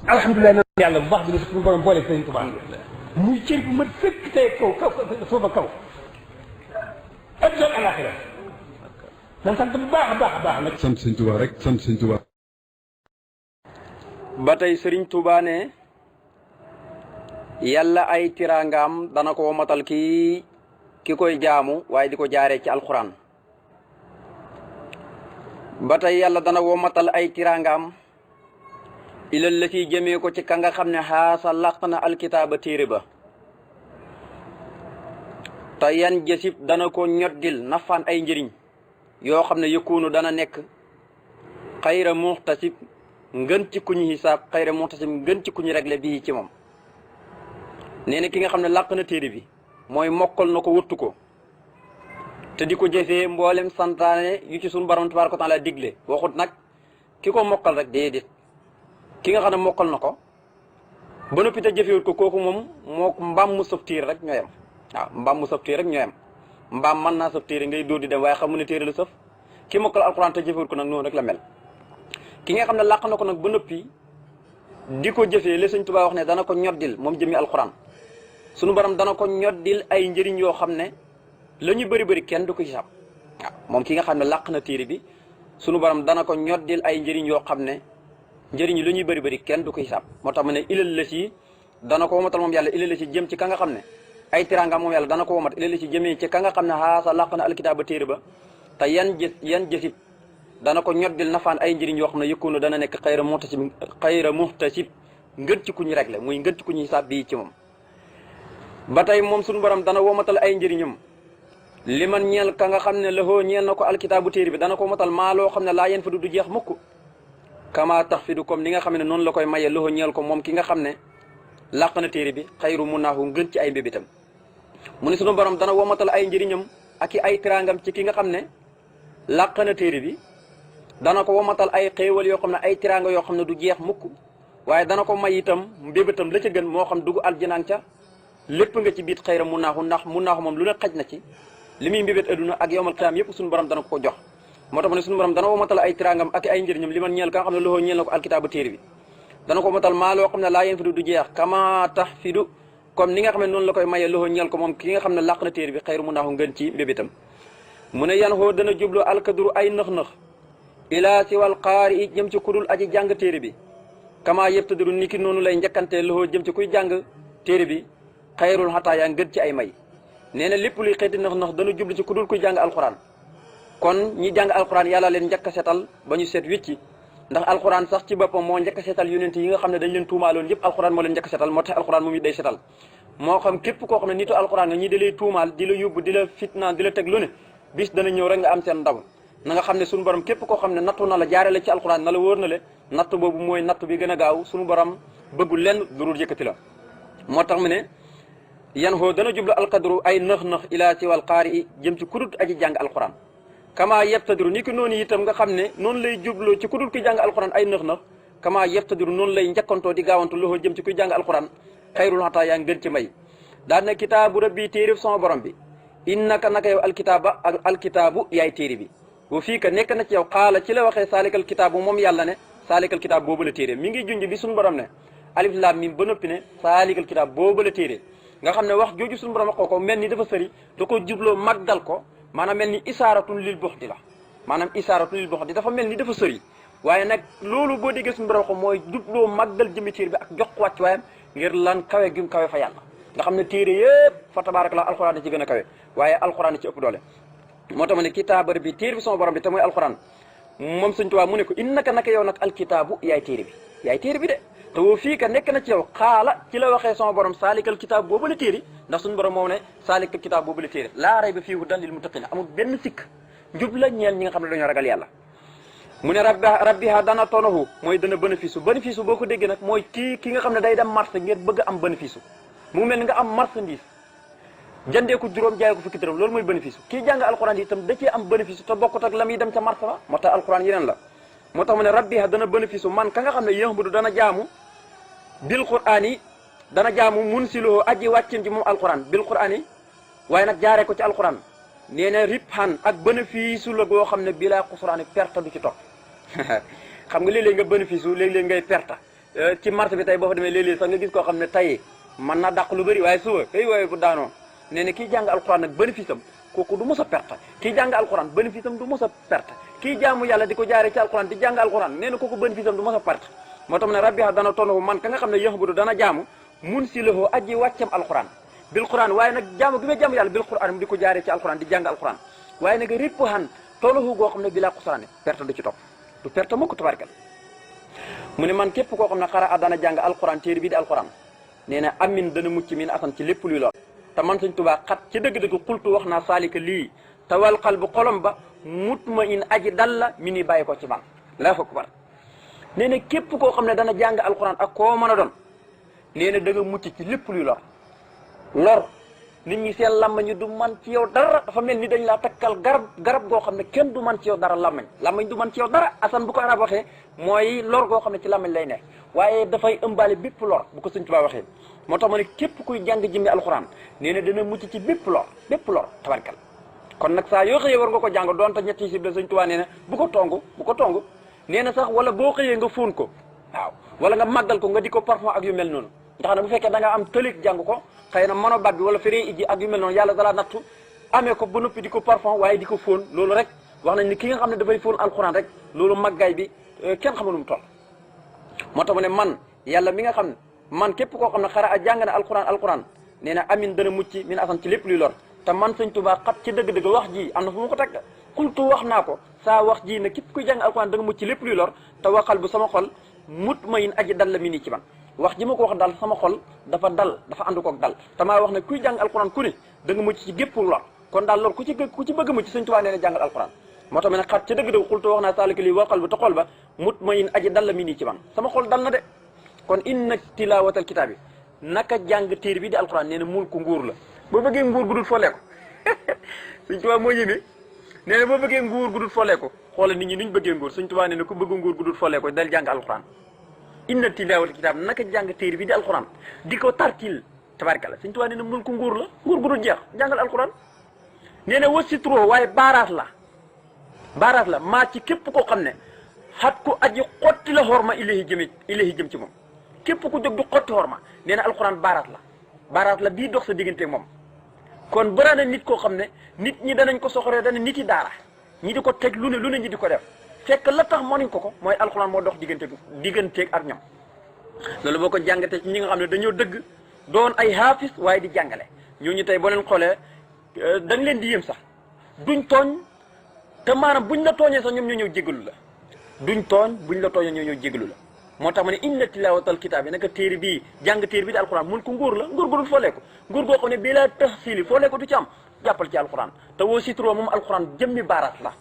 alhamdulilah na yàlla bu baax bi ne suñu borom boole sëriñ Tuubaa muy cër bu mat sëkk tey kaw suuba kaw adduna ak alaxira nan sant bu baax a baax a baax nag sant sëñ Tuubaa rek sant sëñ Tuubaa. ba tey sëriñ Tuubaa ne yàlla ay tiraangaam dana ko matal ki koy jaamu waaye di ko jaaree ci alxuraan ba tey yàlla dana womatal ay tiraangaam ilal la ciy jëmee ko ci ka nga xam ne xaasa làq na alkitaaba téere ba te yan jësib dana ko ñoddil nafaan ay njëriñ yoo xam ne yëkkuunu dana nekk xayra muxtasib ngën ci ku ñu xisaab xayra muxtasib ngën ci ku ñu réglé bii ci moom nee na ki nga xam ne làq na téere bi mooy mokkal na ko wëttu ko te di ko jëfee mboolem santaane yu ci suñu borom tabaaraka wa taala digle waxut nag ki ko mokkal rek déedéet ki nga xam ne mokkal na ko ba noppi te jëfewut ko kooku moom moo mbaam mu sëf téere rek ñoo yem waaw mbaam mu sëf téere rek ñoo yem mbaam mën naa sëf téere ngay dóor di dem waaye xamu ne téere la sëf ki mokkal alxuraan te jëfewut ko nag noonu rek la mel ki nga xam ne làq na ko nag ba noppi di ko jëfee li Sëñ Tuubaa wax ne dana ko ñoddil moom jëmmi alxuraan sunu borom dana ko ñoddil ay njëriñ yoo xam ne la ñu bëri kenn du ko xisaab waaw moom ki nga xam ne làq na téere bi sunu borom dana ko ñoddil ay njëriñ yoo xam ne njëriñ lu ñuy bëri kenn du ko xisaab moo tax mu ne ilal la si dana ko womatal moom yàlla ilal la si jëm ci ka nga xam ne ay tiraanga moom yàlla dana ko womat ilal la si jëmee ci ka nga xam ne xaasa làq na alkitaaba téere ba te yan jësib dana ko ñoddil nafaan ay njëriñ yoo xam ne yëkkoonu dana nekk xayra muxtasib ngën ci ku ñu réglé muy ngën ci ku ñu xisaab bii ci moom ba tey moom suñu borom dana womatal ay njëriñam li man ñeel ka nga xam ne lahoo ñeel na ko alkitaabu téere bi dana ko womatal maa loo xam ne laa yen fa du jeex mukk kama tax fi du comme ni nga xam ne noonu la koy maye lahoo ñeel ko moom ki nga xam ne làq na téere bi xayru mun naahu ngën ci ay mbébitam mu ne suñu borom dana womatal ay njëriñam ak i ay tiraangam ci ki nga xam ne làq na téere bi dana ko womatal ay xéewal yoo xam ne ay tiraanga yoo xam ne du jeex mukk waaye dana ko may itam mbébitam la ca gën moo xam dugg aljanaan ca lépp nga ci biit xayra mun naaxu ndax mun naaxu moom lu ne xaj na ci li muy mbébét adduna ak yowmal qiyaam yëpp suñu borom dana ko jox moo tax ma ne suñu borom dana womatal ay tirangam ak ay njëriñam li man ñeel ka nga xam ne loxoo ñeel na ko alkitaabu téere bi dana ko womatal maa loo xam ne laa yéen fi du jeex kama tax fi du comme ni nga xam ne noonu la koy mayee loxoo ñeel ko moom ki nga xam ne làq na téere bi xayru mun naaxu ngën ci mbébétam mu ne yan xoo dana jublu alkaduru ay nëx-nëx ilaa si wal xaari i jëm ci kudul aji jàng téere bi kama yëpp tadiru ni ki noonu lay njëkkante loxoo jëm ci kuy jàng téere bi xayrul xataa yaa ngën ci ay may nee na lépp luy xeeti nax dana jublu ci ku dul kuy jàng alxuraan kon ñi jàng alxuraan yàlla leen njëkk a setal ba ñu seet wicci ndax alxuraan sax ci boppam moo njëkk a setal yonent yi nga xam ne dañ leen tuumaaloon yëpp alxuraan moo leen njëkk a setal moo tax alxuraan moom it day setal moo xam képp koo xam ne nitu alxuraan nga ñi da lay tuumaal di la yóbbu di la fitnaan di la teg lu ne bis dana ñëw rek nga am seen ndaw na nga xam ne suñu borom képp koo xam ne nattu na la jaare la ci alxuraan na la wóor na le natt boobu mooy natt bi gën a gaaw suñu borom bëggul lenn lu dul yëkkati la moo tax mu ne yan xoo dana jublu alqadru ay nëx-nëx ilaa si wal qaari i jëm ci kudut aji jàng alquran kama yebtadiru ni ki noonu itam nga xam ne noonu lay jubloo ci kudut ki jàng alquran ay nëx-nëx kama yebtadiru noonu lay njëkkantoo di gaawantu loxo jëm ci kuy jàng alquran xayrul xataa yaa ngën ci may daal na kitaabu rabbi téere sama borom bi innaka naka yow alkitaaba ak alkitaabu yaay téere bi wa fii ka nekk na ci yow xaala ci la waxee saalikal kitaabu moom yàlla ne saalikal kitaab boobu la téere mi ngi junj bi suñu borom ne alif laam mim ba noppi ne saalikal kitaab boobu la téere nga xam ne wax jooju suñu borom wax ko mel ni dafa sëri da ko jubloo màggal ko maanaam mel ni isaaratun lil buxdi la maanaam isaaratun lil buxdi dafa mel ni dafa sëri waaye nag loolu boo déggee suñu borom ko mooy jubloo màggal jëmi téere bi ak jox ko wàcc waayam ngir lan kawe gim kawe fa yàlla nga xam ne téere yëpp fa tabaaraka la alxuraan da ci gën a kawe waaye alxuraan ci ëpp doole moo tax ma ne kitaabar bi téere bi sama borom bi te mooy alxuraan moom Sëñ Tuubaa mu ne ko innaka naka yow nag alkitaabu yaay téere bi de te woo fii ka nekk na ci yow xaala ci la waxee sama borom saalikal kitaab boobu la téere ndax suñu borom moom ne saalikal kitaab boobu la téere laa rayba fiihi hudan lil muttaqiin amul benn sikk njub la ñeel ñi nga xam ne dañoo ragal yàlla mu ne rabbiha dana tonahu mooy dana bénéfice boo ko déggee nag mooy ki nga xam ne day dem marché ngir bëgg am bénéfice mu mel ni nga am marchandise jëndee ko juróom jaay ko fukki dërëm loolu mooy bénéfice kii jàng alxuraan yi itam da cee am bénéfice te bokkut ak la muy dem ca marché ba moo tax alxuraan yeneen la moo tax mu ne rabbiha dana bénéfice man ka nga xam ne yahbudu dana jaamu bil quraan yi dana jaamu mun siloo aji wàccin ci moom alxuraan bil quraan yi waaye nag jaaree ko ci alxuraan nee na ribhan ak bénéfice la goo xam ne bilaa xusraani perte du ci topp xam nga léeg-léeg nga bénéfice léeg-léeg ngay perte ci marché bi tey boo fa demee léeg-léeg sax nga gis koo xam ne tey mën na dàq lu bëri waaye suba ay waaye bu daanoo nee na kii jàng alxuraan nag bénéfice am kooku du mos a perte kii jàng alxuraan bénéfice am du mos a perte kii jaamu yàlla di ko jaaree ci alxuraan di jàng alxuraan nee na kooku bénéfice am du mos a perte moo tax ne rabbi dana tonn man ka nga xam ne yaxbudu dana jaamu mun si lohoo aji wàccam alxuraan bil quran waaye nag jaamu gi may jaamu yàlla bil quran mu di ko jaaree ci alxuraan di jàng alxuraan waaye nag ripp xan tolluhu goo xam ne bi laa xusraane perte du ci topp du perte mukk tabarkal mu ne man képp koo xam ne xara dana jàng alxuraan téere bi di alxuraan nee na amin dana mucc min asan ci lépp luy lor te man Sëñ Tuubaa xat ci dëgg-dëgg xultu wax naa saalika lii te wal xal bu xolom ba mutma in aji dal la mi ni bàyyi ko ci man laa fa kubar nee na képp koo xam ne dana jàng alxuraan ak koo mën a doon nee na da nga mucc ci lépp luy lor nit ñi seen làmmañ du man ci yow dara dafa mel ni dañ laa takkal garab goo xam ne kenn du man ci yow dara làmmañ du man ci yow dara asan bu ko arab waxee mooy lor goo xam ne ci làmmañ lay nekk waaye dafay ëmbaale bépp lor bu ko Sëñ Tuubaa waxee moo tax ma ne képp kuy jàng jëmmi alxuraan nee na dana mucc ci bépp lor tabarkal kon nag saa yoo xëyee war nga ko jàng doonte ñetti sib la Sëñ Tuubaa nee na bu ko tong nee na sax wala boo xëyee nga fóon ko waaw wala nga màggal ko nga di ko parfum ak yu mel noonu ndax na bu fekkee da nga am tëlig jàng ko xëy na mono bat bi wala féré iji ak yu mel noonu yàlla dalaa nattu amee ko ba noppi di ko parfum waaye di ko fóon loolu rek wax nañ ni ki nga xam ne dafay fóon alxuraan rek loolu màggaay bi kenn xamul nu mu toll moo tax mu ne man yàlla mi nga xam ne man képp koo xam ne xara a jàng na alxuraan nee na amin dana mucc min asan ci lépp luy lor te man Sëñ Tuubaa xat ci dëgg-dëgg wax ji am na fu ma ko teg xultu wax naa ko saa wax ji ne képp kuy jàng alxuraan da nga mucc ci lépp luy lor te waxal bu sama xol mutmain aji dal la mi nii ci man wax ji ma ko wax daal sama xol dafa ànd koog dal te maa wax ne kuy jàng alxuraan ku ne da nga mucc ci gépp lor kon daal loolu ku ci bëgg mucc Sëñ Tuubaa nee na jàngal alxuraan moo tax ma ne xat ci dëgg-dëgg xultu wax naa saalika lii waxal bu te xol ba mutmain aji dal la mi nii ci man sama xol dal na de kon inna tilaawatal kitaab yi naka jàng téere bi di alxuraan nee na mul ko nguur la boo bëggee nguur gu dul folee ko Sëñ Tuubaa moo yéeme nee na boo bëggee nguur gu dul folee ko xoola nit ñi nuñ bëggee nguur Sëñ Tuubaa nee na ku bëgg nguur gu dul folee ko dal jàng alxuraan inna tilaawatal kitaab naka jàng téere bi di alxuraan di ko tartil tabarkalla Sëñ Tuubaa nee na mul ko nguur la nguur gu dul jeex jàngal alxuraan nee na wasitro waaye baaraas la maa ci képp koo xam ne xat ku aji xotti la xorma ilahi jëm ci moom képp ku jóg du xotti xorma nee na alxuraan baaraas la bii dox sa diggante moom kon bëri na nit koo xam ne nit ñi danañ ko soxoree dana nit yi daara ñi di ko teg lu ne ñi di ko def fekk la tax mënuñ ko mooy alxuraan moo dox digganteeg ak ñoom loolu boo ko jàngatee ci ñi nga xam ne dañoo dëgg doon ay haafis waaye di jàngale ñooñu tey boo leen xoolee da nga leen di yéem sax duñ tooñ te maanaam buñ la tooñee sax ñoom ñoo ñëw jégalu la duñ tooñ buñ la tooñee ñoo ñëw jégalu la moo tax ma ne inna tilaawatal kitaab yi naka téere bii jàng téere bi di alxuraan mun ko nguur la nguur gu dul foolee ko nguur goo xam ne bii laa tahsili foolee ko du ci am jàppal ci alxuraan te woo sitro moom alxuraan jëmmi baaraas la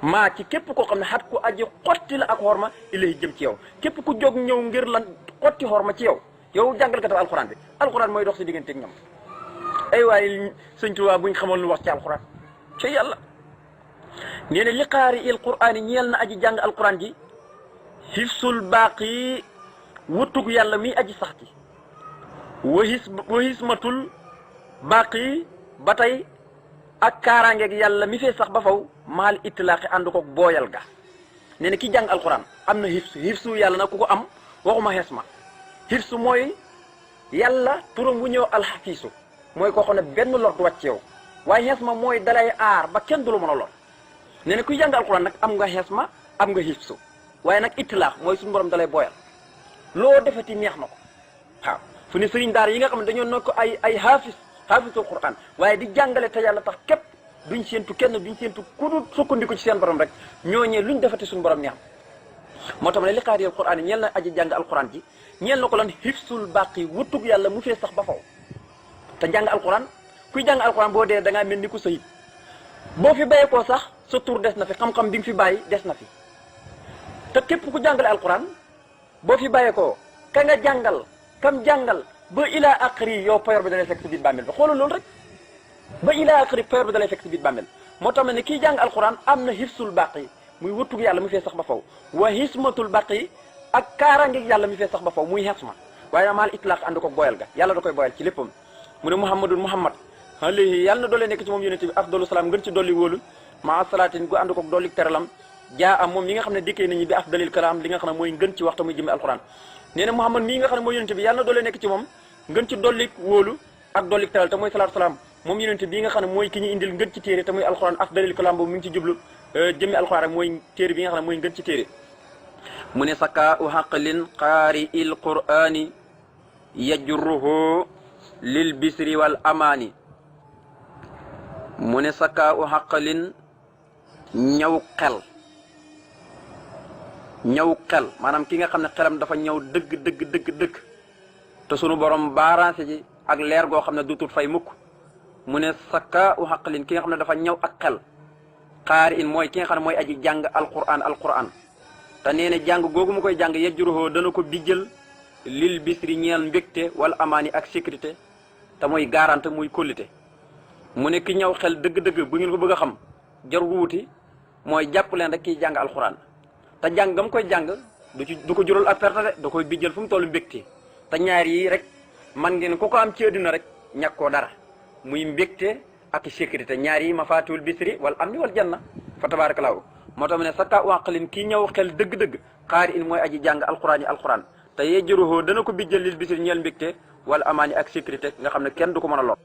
maa ci képp koo xam ne xat ku aji xotti la ak xorma ilahi jëm ci yow képp ku jóg ñëw ngir lan xotti xorma ci yow jàngalkat alxuraan bi alxuraan mooy dox si digganteeg ñoom ay waaye Sëñ Tuubaa buñ xamal lu wax ci alxuraan ci yàlla nee na li qaari il quraan yi ñeel na aji jàng alxuraan ji hifsul baaqi wëttug yàlla mi aji sax ci wahismatul baaqi ba tey ak kaaraangeeg yàlla mi fee sax ba faw maal itlaaqi ànd ko booyal ga nee na ki jàng alxuraan am na hifsu yàlla nag ku ko am waxuma xesma hifsu mooy yàlla turam wu ñëw alxafiisu mooy koo xam ne benn lor du wàcc yow waaye xesma mooy dalay aar ba kenn du la mën a lor nee na kuy jàng alxuraan nag am nga xesma am nga hifsu waaye nag itlaax mooy suñu borom dalay booyal loo defati neex na ko waaw fu ne sëriñ daara yi nga xam ne dañoo nekk ay xaafisul Qur'an waaye di jàngale te yàlla tax képp duñ séentu ku dul sukkandiku ci seen borom rek ñooñee luñ defati suñu borom neex moo tax ma ne li qaariyal Qur'an yi ñeel na aji jàng alquran ji ñeel na ko lan hifsul baqi wutug yàlla mu fee sax ba faw te jàng alquran kuy jàng alquran boo dee da ngaa mel ni ku sahid boo fi bàyyi koo sax sa tur des na fi xam-xam bi nga fi bàyyi des na fi te képp ku jàngale alquran boo fi bàyyeekoo ka nga jàngal kam jàngal ba ilaa aqri yow payor bi dalay fekk si biir bàmmeel ba xoolal loolu rek ba ilaa aqri payor bi dalay fekk si biir bàmmeel moo tax ma ne kii jàng alquran am na hifsul baqi muy wëttug yàlla mu fee sax ba faw wa hismatul baqi ak kaaraangeeg yàlla mi fee sax ba faw muy xesma waaye nag maal itlaq ànd ko boyal ga yàlla da koy boyal ci léppam mu ne muhammad alayhi yàlla na doolee nekk ci moom yonente bi afdalu salaam ngën ci dolli wóolu maa salaatin gu ànd ko dolli teralam jaa am moom mi nga xam ne dikkee nañu bi afdalil kalaam li nga xam ne mooy ngën ci waxta muy jëme alquran nee na Muhammad mii nga xam ne mooy yonente bi yàlla na doole nekk ci moom ngën ci dollik wóolu ak dollik teral te mooy salaatu salaam moom yonente bii nga xam ne mooy ki ñu indil ngën ci téere te muy alquran afdalil kalaam boobu mi ngi ci jublu jëmmi alquran rek mooy téere bi nga xam ne mooy ngën ci téere mu ne saka u xaqlin qaari il qur'ani yajruhu lil bisri wal amaani mu ne saka u xaqlin ñaw xel maanaam ki nga xam ne xelam dafa ñëw dëgg te sunu borom baaraase ji ak leer goo xam ne du tut fay mukk mu ne saka u xaqlin ki nga xam ne dafa ñëw ak xel qaari in mooy ki nga xam ne mooy aji jàng alquran te nee na jàng googu mu koy jàng yajruhu dana ko bijjël lil bisri ñeel mbégte wala amaani ak sécurité te mooy garante muy kóllite mu ne ki ñëw xel dëgg-dëgg bu ngeen ko bëgg a xam jar gu wuti mooy jàpp leen rek kiy jàng alxuraan te jàng gam koy jàng du ko jural ak perte de da koy bijjël fu mu tollu mbégte te ñaar yi rek man ngeen ko am ci àddina rek ñàkk koo dara muy mbégte ak sécurité ñaar yi mafaatiwul bisri wal amni wal janna fa tabaarakallaahu moo tax mu ne sakka wàqalin kii ñëw xel dëgg-dëgg xaari in mooy aji jàng alxuraan te yee jëruhoo dana ko bijjal lil bisir ñeel mbégte wala amaani ak sécurité nga xam ne kenn du ko mën a lor